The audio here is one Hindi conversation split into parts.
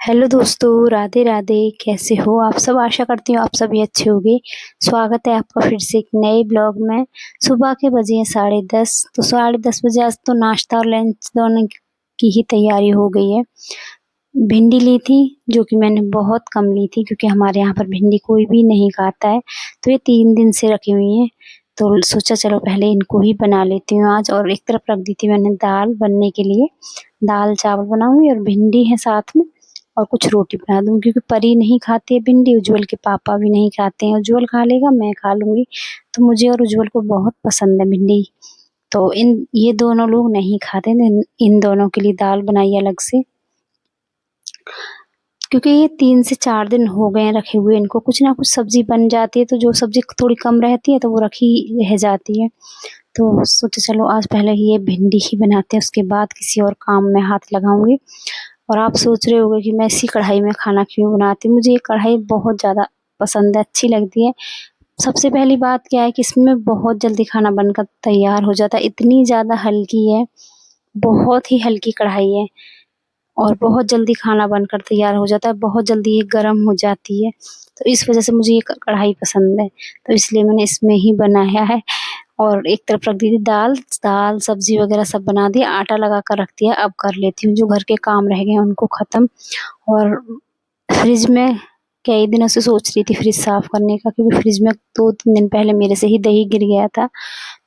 हेलो दोस्तों, राधे राधे। कैसे हो आप सब? आशा करती हूँ आप सभी अच्छे होंगे। स्वागत है आपका फिर से एक नए ब्लॉग में। सुबह के बजे हैं 10:30। तो 10:30 बजे आज तो नाश्ता और लंच दोनों की ही तैयारी हो गई है। भिंडी ली थी जो कि मैंने बहुत कम ली थी क्योंकि हमारे यहाँ पर भिंडी कोई भी नहीं खाता है। तो ये 3 दिन से रखी हुई हैं, तो सोचा चलो पहले इनको ही बना लेती हूँ आज। और एक तरफ रख दी थी मैंने दाल बनने के लिए। दाल चावल बनाऊंगी और भिंडी है साथ में, और कुछ रोटी बना दूंगी क्योंकि परी नहीं खाती है भिंडी, उज्जवल के पापा भी नहीं खाते हैं। उज्जवल खा लेगा, मैं खा लूंगी। तो मुझे और उज्जवल को बहुत पसंद है भिंडी। तो ये दोनों लोग नहीं खाते हैं, इन दोनों के लिए दाल बनाई अलग से। क्योंकि ये 3 से 4 दिन हो गए हैं रखे हुए, इनको कुछ ना कुछ सब्जी बन जाती है। तो जो सब्जी थोड़ी कम रहती है तो वो रखी रह जाती है। तो सोचे चलो आज पहले ये भिंडी ही बनाते हैं, उसके बाद किसी और काम में हाथ लगाऊंगी। और आप सोच रहे होंगे कि मैं इसी कढ़ाई में खाना क्यों बनाती हूँ। मुझे ये कढ़ाई बहुत ज़्यादा पसंद है, अच्छी लगती है। सबसे पहली बात क्या है कि इसमें बहुत जल्दी खाना बनकर तैयार हो जाता है। इतनी ज़्यादा हल्की है, बहुत ही हल्की कढ़ाई है और बहुत जल्दी खाना बनकर तैयार हो जाता है। बहुत जल्दी ये गर्म हो जाती है, तो इस वजह से मुझे ये कढ़ाई पसंद है। तो इसलिए मैंने इसमें ही बनाया है। और एक तरफ रख दी थी दाल सब्जी वगैरह सब बना दिया, आटा लगा कर रख दिया। अब कर लेती हूँ जो घर के काम रह गए हैं उनको ख़त्म। और फ्रिज में कई दिनों से सोच रही थी फ्रिज साफ़ करने का, क्योंकि फ्रिज में 2-3 दिन पहले मेरे से ही दही गिर गया था।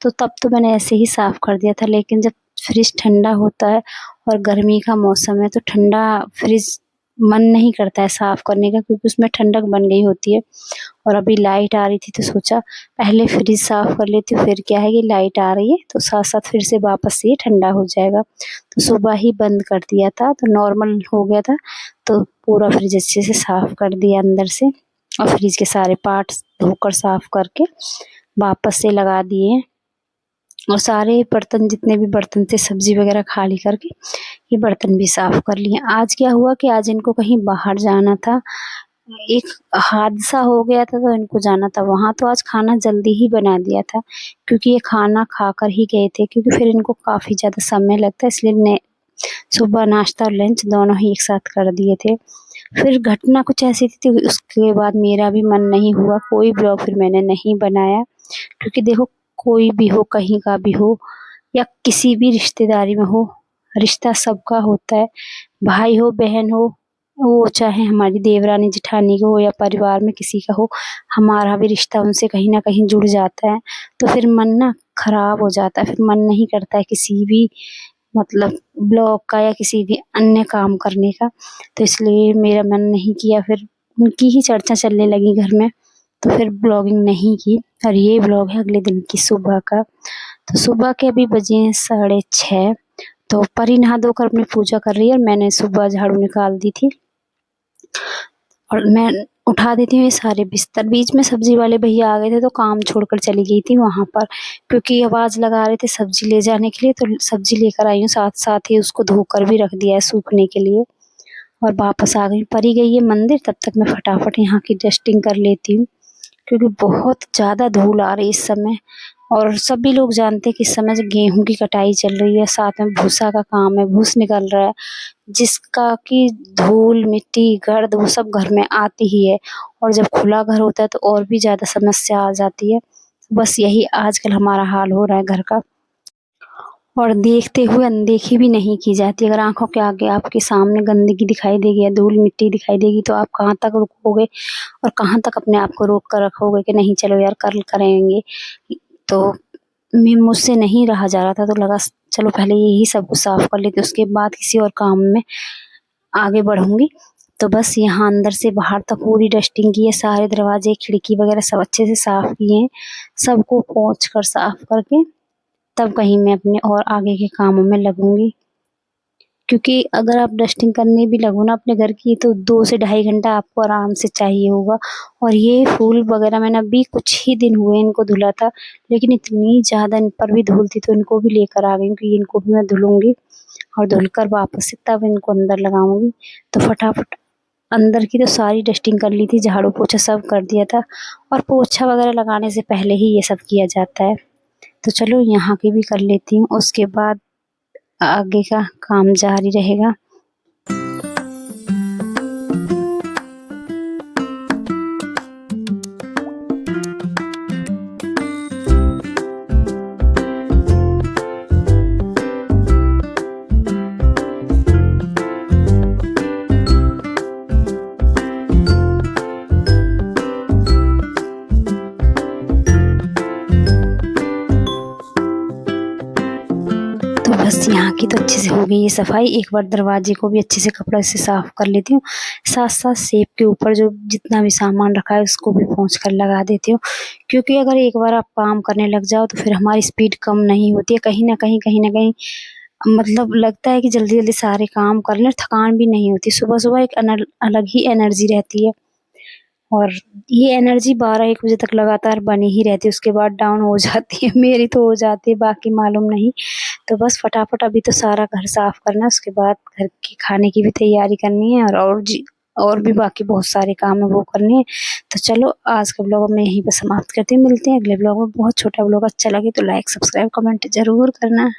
तो तब तो मैंने ऐसे ही साफ़ कर दिया था, लेकिन जब फ्रिज ठंडा होता है और गर्मी का मौसम है तो ठंडा फ्रिज मन नहीं करता है साफ़ करने का, क्योंकि उसमें ठंडक बन गई होती है। और अभी लाइट आ रही थी तो सोचा पहले फ्रिज साफ़ कर लेती हूँ, फिर क्या है कि लाइट आ रही है तो साथ-साथ फिर से वापस से ये ठंडा हो जाएगा। तो सुबह ही बंद कर दिया था तो नॉर्मल हो गया था। तो पूरा फ्रिज अच्छे से साफ़ कर दिया अंदर से, और फ्रिज के सारे पार्ट्स धोकर साफ़ करके वापस से लगा दिए। और सारे बर्तन, जितने भी बर्तन थे सब्जी वगैरह खाली करके ये बर्तन भी साफ़ कर लिए। आज क्या हुआ कि आज इनको कहीं बाहर जाना था, एक हादसा हो गया था तो इनको जाना था वहाँ। तो आज खाना जल्दी ही बना दिया था क्योंकि ये खाना खाकर ही गए थे, क्योंकि फिर इनको काफ़ी ज़्यादा समय लगता है, इसलिए ने सुबह नाश्ता और लंच दोनों ही एक साथ कर दिए थे। फिर घटना कुछ ऐसी थी, उसके बाद मेरा भी मन नहीं हुआ, कोई ब्लॉग फिर मैंने नहीं बनाया। क्योंकि देखो, कोई भी हो, कहीं का भी हो या किसी भी रिश्तेदारी में हो, रिश्ता सबका होता है। भाई हो, बहन हो, वो चाहे हमारी देवरानी जेठानी का हो या परिवार में किसी का हो, हमारा भी रिश्ता उनसे कहीं न कहीं जुड़ जाता है। तो फिर मन ना खराब हो जाता है, फिर मन नहीं करता है किसी भी मतलब ब्लॉग का या किसी भी अन्य काम करने का। तो इसलिए मेरा मन नहीं किया, फिर उनकी ही चर्चा चलने लगी घर में, तो फिर ब्लॉगिंग नहीं की। और ये ब्लॉग है अगले दिन की सुबह का। तो सुबह के अभी बजे हैं 6:30। तो परी नहा धोकर अपनी पूजा कर रही है और मैंने सुबह झाड़ू निकाल दी थी और मैं उठा देती हूँ ये सारे बिस्तर। बीच में सब्जी वाले भैया आ गए थे तो काम छोड़कर चली गई थी वहाँ पर, क्योंकि आवाज़ लगा रहे थे सब्जी ले जाने के लिए। तो सब्जी लेकर आई हूँ, साथ साथ ही उसको धोकर भी रख दिया है सूखने के लिए, और वापस आ गई। परी गई है मंदिर, तब तक मैं फटाफट यहाँ की डस्टिंग कर लेती हूँ, क्योंकि बहुत ज़्यादा धूल आ रही है इस समय। और सभी लोग जानते हैं कि इस समय जो गेहूँ की कटाई चल रही है, साथ में भूसा का काम है, भूस निकल रहा है, जिसका कि धूल मिट्टी गर्द वो सब घर में आती ही है। और जब खुला घर होता है तो और भी ज़्यादा समस्या आ जाती है। बस यही आजकल हमारा हाल हो रहा है घर का। और देखते हुए अनदेखी भी नहीं की जाती। अगर आँखों के आगे आपके सामने गंदगी दिखाई देगी या धूल मिट्टी दिखाई देगी तो आप कहाँ तक रुकोगे और कहाँ तक अपने आप को रोक कर रखोगे कि नहीं चलो यार कल करेंगे। तो मुझसे नहीं रहा जा रहा था, तो लगा चलो पहले यही सब कुछ साफ़ कर लेते, उसके बाद किसी और काम में आगे बढ़ूँगी। तो बस यहाँ अंदर से बाहर तक पूरी डस्टिंग की है, सारे दरवाजे खिड़की वगैरह सब अच्छे से साफ़ किए हैं, सबको पोंछ कर साफ़ करके तब कहीं मैं अपने और आगे के कामों में लगूँगी। क्योंकि अगर आप डस्टिंग करने भी लगो ना अपने घर की, तो 2 से ढाई घंटा आपको आराम से चाहिए होगा। और ये फूल वगैरह मैंने अभी कुछ ही दिन हुए इनको धुला था, लेकिन इतनी ज़्यादा इन पर भी धूल थी तो इनको भी लेकर आ गई हूँ कि इनको भी मैं धुलूँगी और धुलकर वापस से तब इनको अंदर लगाऊँगी। तो फटाफट अंदर की तो सारी डस्टिंग कर ली थी, झाड़ू पोछा सब कर दिया था, और पोछा वगैरह लगाने से पहले ही ये सब किया जाता है। तो चलो यहाँ की भी कर लेती हूँ, उसके बाद आगे का काम जारी रहेगा। की तो अच्छे से हो गई है सफाई। एक बार दरवाजे को भी अच्छे से कपड़ा से साफ कर लेती हूँ। साथ-साथ सेफ के ऊपर जो जितना भी सामान रखा है उसको भी पोंछ कर लगा देती हूँ। क्योंकि अगर एक बार आप काम करने लग जाओ तो फिर हमारी स्पीड कम नहीं होती है। कहीं न कहीं मतलब लगता है कि जल्दी-जल्दी सारे काम कर लें, थकान भी नहीं होती। सुबह-सुबह एक अलग ही एनर्जी रहती है और ये एनर्जी 12-1 बजे तक लगातार बनी ही रहती है, उसके बाद डाउन हो जाती है। मेरी तो हो जाती है, बाकी मालूम नहीं। तो बस फटाफट अभी तो सारा घर साफ करना है, उसके बाद घर के खाने की भी तैयारी करनी है और भी बाकी बहुत सारे काम है वो करने हैं। तो चलो आज का ब्लॉग मैं यहीं पे समाप्त करती हूँ। मिलते हैं अगले ब्लॉग में। बहुत छोटा ब्लॉग अच्छा लगे तो लाइक, सब्सक्राइब, कमेंट ज़रूर करना।